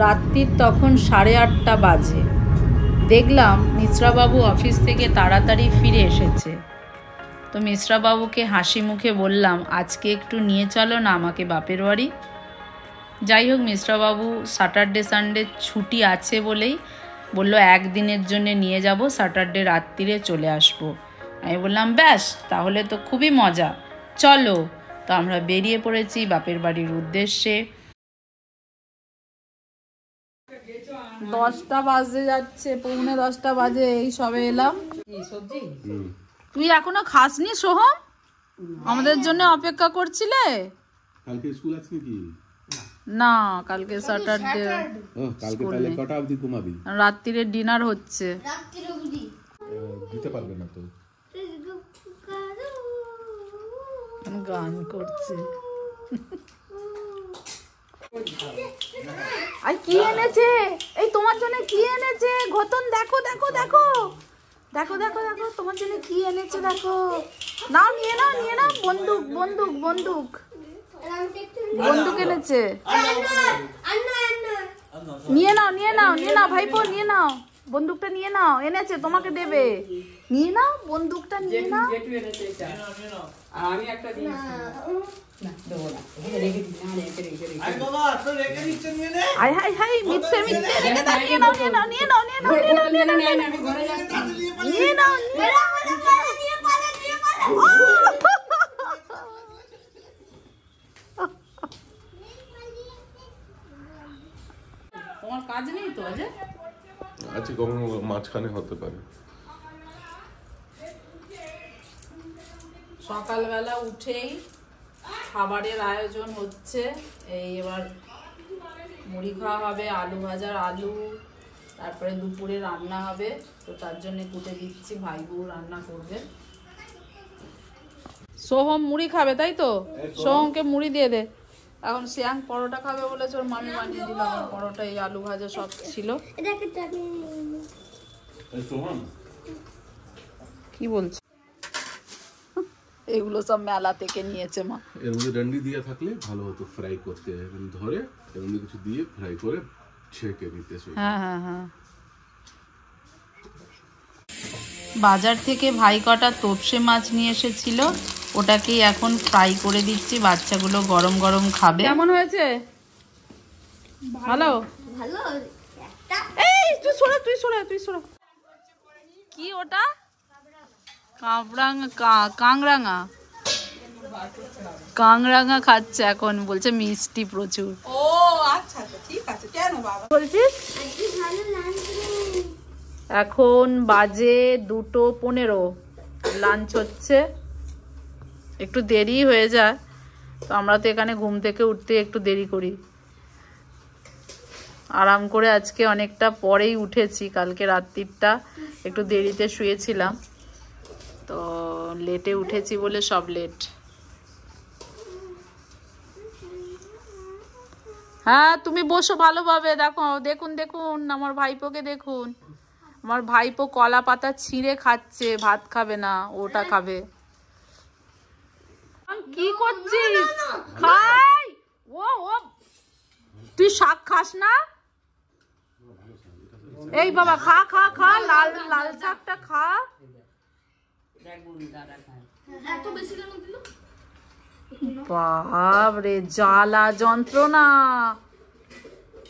রাত্রির তখন 8:30 বাজে। দেখলাম মিশ্রাবাবু অফিস থেকে তাড়াতাড়ি ফিরে এসেছে। তো মিশ্রাবাবুকে হাসি মুখে বললাম, আজকে একটু নিয়ে চলো না আমাকে বাপের বাড়ি। যাই হোক, মিশ্রাবাবু স্যাটারডে সানডে ছুটি আছে বলেই বললো একদিনের জন্য নিয়ে যাব, স্যাটারডে রাত্রিরে চলে আসবো। আমি বললাম ব্যাস, তাহলে তো খুবই মজা, চলো। তো আমরা বেরিয়ে পড়েছি বাপের বাড়ির উদ্দেশ্যে। 10টা বাজে যাচ্ছে, 9:45 বাজে, এই সবে এলাম। তুই এখনো খাসনি সোহম? আমাদের জন্য অপেক্ষা করছিলে? কালকে স্কুল আছে কি? না, কালকে স্যাটারডে। কালকে তাহলে কটা অবধি ঘুমাবি? রাত্রিরে ডিনার হচ্ছে। রাত্রিরে অবধি দিতে পারবে না তো। গান করছে। আর কি এনেছে? এই তোমার জন্য কি এনেছে ঘতন? দেখো দেখো দেখো দেখো দেখো দেখো তোমার জন্য কি এনেছে দেখো। নাও, নিয়ে নাও, নিয়ে নাও। বন্দুক বন্দুক বন্দুক বন্দুক এনেছে। নিয়ে নাও, নিয়ে নাও, নিয়ে নাও ভাইপো, নিয়ে নাও বন্দুকটা, নিয়ে নাও। এনেছে, তোমাকে দেবে। নিয়ে নাও বন্দুকটা, নিয়ে নাও। হাই হাই হাই, মিথ্যে মিথ্যে রেখে দাও। নিয়ে নাও, নিয়ে নাও, নিয়ে নাও, নিয়ে নাও, নিয়ে নাও, নিয়ে নাও, নিয়ে নাও, নিয়ে নাও, নিয়ে নাও। তোমার কাজ নেই তো আজ? আজকে কখনো মাঝখানে হতে পারে। সকালবেলা উঠেই খাবারের আয়োজন হচ্ছে। এই এবার মুড়ি খাওয়া হবে, আলু ভাজার আলু, তারপরে দুপুরে রান্না হবে। তো তার জন্য কুটে দিচ্ছি, ভাইবু রান্না করবে। সোহম মুড়ি খাবে তাই তো? সোহমকে মুড়ি দিয়ে দে। এখন শ্যাং পরোটা খাবে বলেছে, ওর মামি বানিয়ে দিল পরোটা, এই আলু ভাজা সব ছিল। কি বলছে? এগুলো সব মেলা থেকে নিয়েছে মা। এর মধ্যে ডান্ডি দিয়ে থাকলে ভালো হতো, ফ্রাই করতে ধরে এর মধ্যে কিছু দিয়ে ফ্রাই করে ছেঁকে নিতে। হ্যাঁ হ্যাঁ হ্যাঁ। বাজার থেকে ভাই কটা তোপসে মাছ নিয়ে এসেছিল, ওটাকেই এখন ফ্রাই করে দিচ্ছি। বাচ্চাগুলো গরম গরম খাবে। কেমন হয়েছে? ভালো ভালো। এই তুই সরে, তুই সরে, তুই সরে। কি ওটা? কাংরাঙা। কাংরাঙা খাচ্ছে এখন, বলছে মিষ্টি প্রচুর। ও আচ্ছা আচ্ছা, ঠিক আছে। কেন বাবা বলছিস? আজকে ভালো লাঞ্চ নেই। এখন বাজে 2:15, লাঞ্চ হচ্ছে। একটু দেরি হয়ে যায়, তো আমরা তো এখানে ঘুম থেকে উঠতে একটু দেরি করি। আরাম করে আজকে অনেকটা পরেই উঠেছি, কালকে রাত্রিটা একটু দেরিতে শুয়েছিলাম, তো লেটে উঠেছি বলে সব লেট। হ্যাঁ তুমি বসো ভালোভাবে। দেখো, দেখুন দেখুন আমার ভাইপোকে দেখুন। আমার ভাইপো কলা পাতা ছিঁড়ে খাচ্ছে, ভাত খাবে না, ওটা খাবে। কি করছিস? খাই। ও ও তুই শাক খাস না? এই বাবা খা খা খা, লাল লাল শাকটা খা। এত বেশি কেন দিল? বাপরে জ্বালা যন্ত্রণা।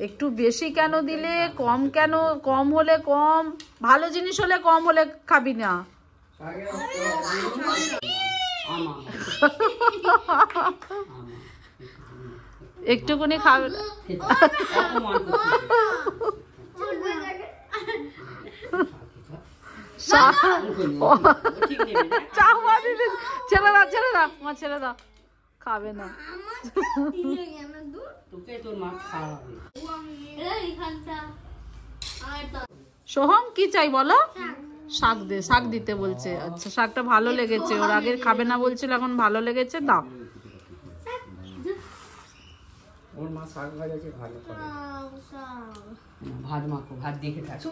একটু বেশি কেন দিলে? কম কেন? কম হলে কম, ভালো জিনিস হলে কম হলে খাবি না। একটুকুনি খাবে। ছেড়ে দাও, ছেড়ে দাও মা, ছেড়ে দাও, খাবে না। সোহম কি চাই বলো? শাক দে, শাক দিতে বলছে। আচ্ছা, শাকটা ভালো লেগেছে ওর, আগে খাবে না বলছিল, এখন ভালো লেগেছে, দাও। ওর মা শাক ভাজাকে ভালো করে। ভাত মাখো, ভাত দেখে থাকো।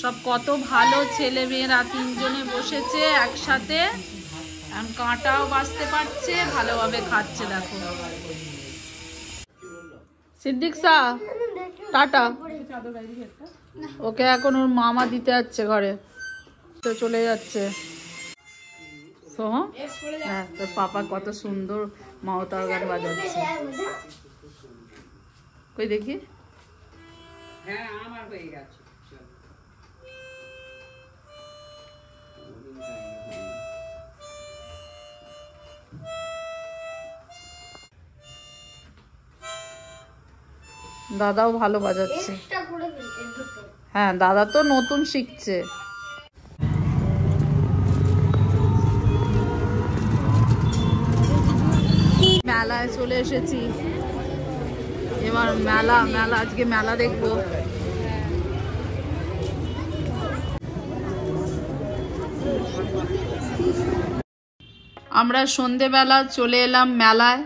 সব কত ভালো ছেলে মেয়েরা তিনজনে বসেছে একসাথে, এখন কাঁটাও বাঁচতে পারছে, ভালোভাবে খাচ্ছে। দেখো সিদ্দিক শাহ টাটা। ওকে এখন ওর মামা দিতে যাচ্ছে ঘরে, তো চলে যাচ্ছে। সোহম, হ্যাঁ তোর পাপা কত সুন্দর মাওতার গান বাজাচ্ছে। কই দেখি। হ্যাঁ আমার হয়ে গেছে। দাদাও ভালো বাজাচ্ছে। হ্যাঁ দাদা তো নতুন শিখছে। মেলায় চলে এসেছি, এবার মেলা আজকে মেলা দেখবো। আমরা সন্ধেবেলা চলে এলাম মেলায়।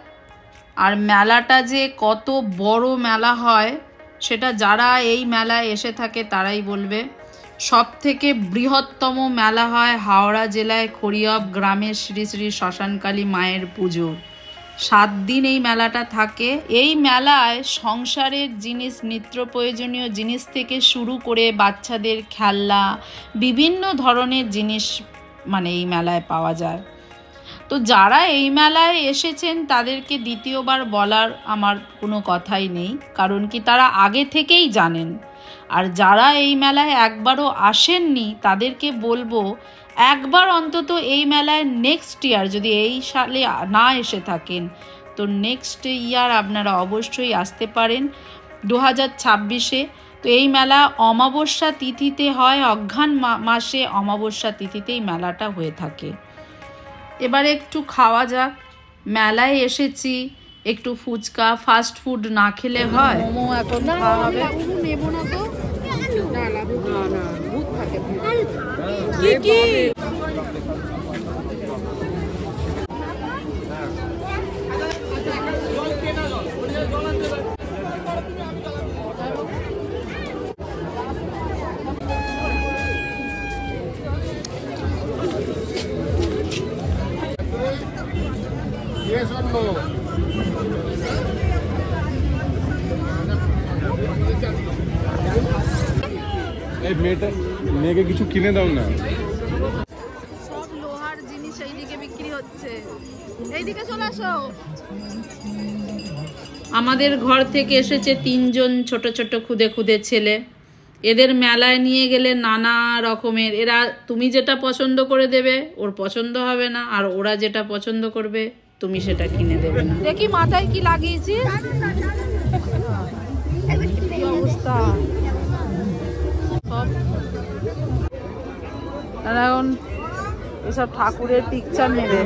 আর মেলাটা যে কত বড় মেলা হয় সেটা যারা এই মেলায় এসে থাকে তারাই বলবে। সব থেকে বৃহত্তম মেলা হয় হাওড়া জেলায় খড়িয়ব গ্রামের শ্রী শ্রী শ্মশানকালী মায়ের পুজো। 7 দিন এই মেলাটা থাকে। এই মেলায় সংসারের জিনিস, নিত্য প্রয়োজনীয় জিনিস থেকে শুরু করে বাচ্চাদের খেলনা, বিভিন্ন ধরনের জিনিস মানে এই মেলায় পাওয়া যায়। তো যারা এই মেলায় এসেছেন তাদেরকে দ্বিতীয়বার বলার আমার কোনো কথাই নেই, কারণ কি তারা আগে থেকেই জানেন। আর যারা এই মেলায় একবারও আসেননি তাদেরকে বলবো একবার অন্তত এই মেলায় নেক্সট ইয়ার, যদি এই সালে না এসে থাকেন তো নেক্সট ইয়ার আপনারা অবশ্যই আসতে পারেন 2026-এ। তো এই মেলা অমাবস্যা তিথিতে হয়, অঘ্রাণ মাসে অমাবস্যা তিথিতেই মেলাটা হয়ে থাকে। এবারে একটু খাওয়া যাক। মেলায় এসেছি, একটু ফুচকা, ফাস্ট ফুড না খেলে হয়। মোমো এখন খাওয়া হবে। নেবো না তো, না ভূত থাকে। কি এই মেয়েকে কিছু কিনে দাও না। সব লোহার জিনিস এইদিকে বিক্রি হচ্ছে, এইদিকে চলে আসো। আমাদের ঘর থেকে এসেছে 3 জন ছোট ছোট খুদে খুদে ছেলে। এদের মেলায় নিয়ে গেলে নানা রকমের, এরা তুমি যেটা পছন্দ করে দেবে ওর পছন্দ হবে না, আর ওরা যেটা পছন্দ করবে তুমি সেটা কিনে দেবে না। দেখি মাথায় কি লাগিয়েছিস, কি অবস্থা। সব তারা এখন এসব ঠাকুরের পিকচার নেবে।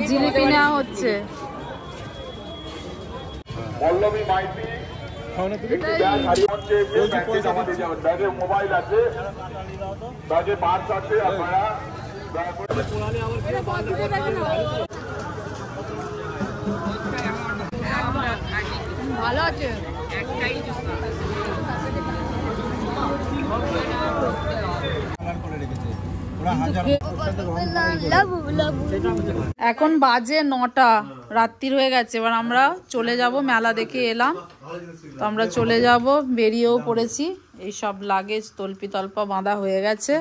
জিলিপি নেওয়া হচ্ছে। মোবাইল আছে, পার্স আছে, আপনারা ভালো আছে। এখন বাজে 9টা, রাত্রির হয়ে গেছে। এবার আমরা চলে যাব, মেলা দেখে এলাম তো আমরা চলে যাব, বেরিয়েও পড়েছি। এই সব লাগেজ তল্পি তল্পা বাঁধা হয়ে গেছে।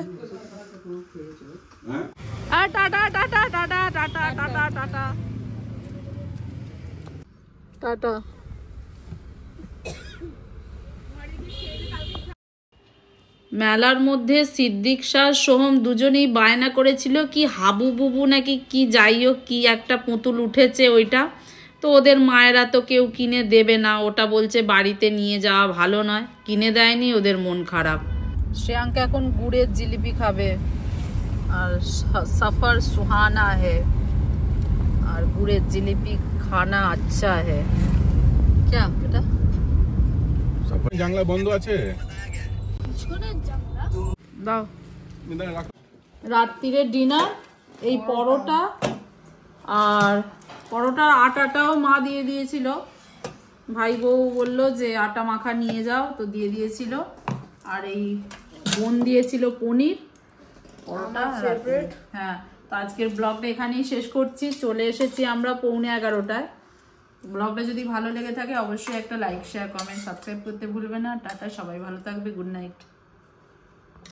Tata tata tata tata tata tata tata. মেলার মধ্যে সিদ্দিক শাহ সোহম দুজনেই বায়না করেছিল কি হাবু বুবু নাকি কি যাই হোক কি একটা পুতুল উঠেছে ওইটা, তো ওদের মায়েরা তো কেউ কিনে দেবে না, ওটা বলছে বাড়িতে নিয়ে যাওয়া ভালো নয়, কিনে দেয়নি, ওদের মন খারাপ। শ্রেয়াঙ্কা এখন গুড়ের জিলিপি খাবে, আর সফর সুহানা হে, আর গুড়ের জিলিপি খানা আচ্ছা হে। क्या बेटा জানলা বন্ধ আছে, দাও। রাত্রিরে ডিনার এই পরোটা, আর পরোটার আটাটাও মা দিয়ে দিয়েছিল, ভাই বউ বললো যে আটা মাখা নিয়ে যাও, তো দিয়ে দিয়েছিল। আর এই বোন দিয়েছিল পনির পরোটা। হ্যাঁ, তো আজকের ব্লগটা এখানেই শেষ করছি। চলে এসেছি আমরা 11:45টায়। ব্লগটা যদি ভালো লেগে থাকে অবশ্যই একটা লাইক, শেয়ার, কমেন্ট, সাবস্ক্রাইব করতে ভুলবে না। টাটা, সবাই ভালো থাকবে, গুড নাইট।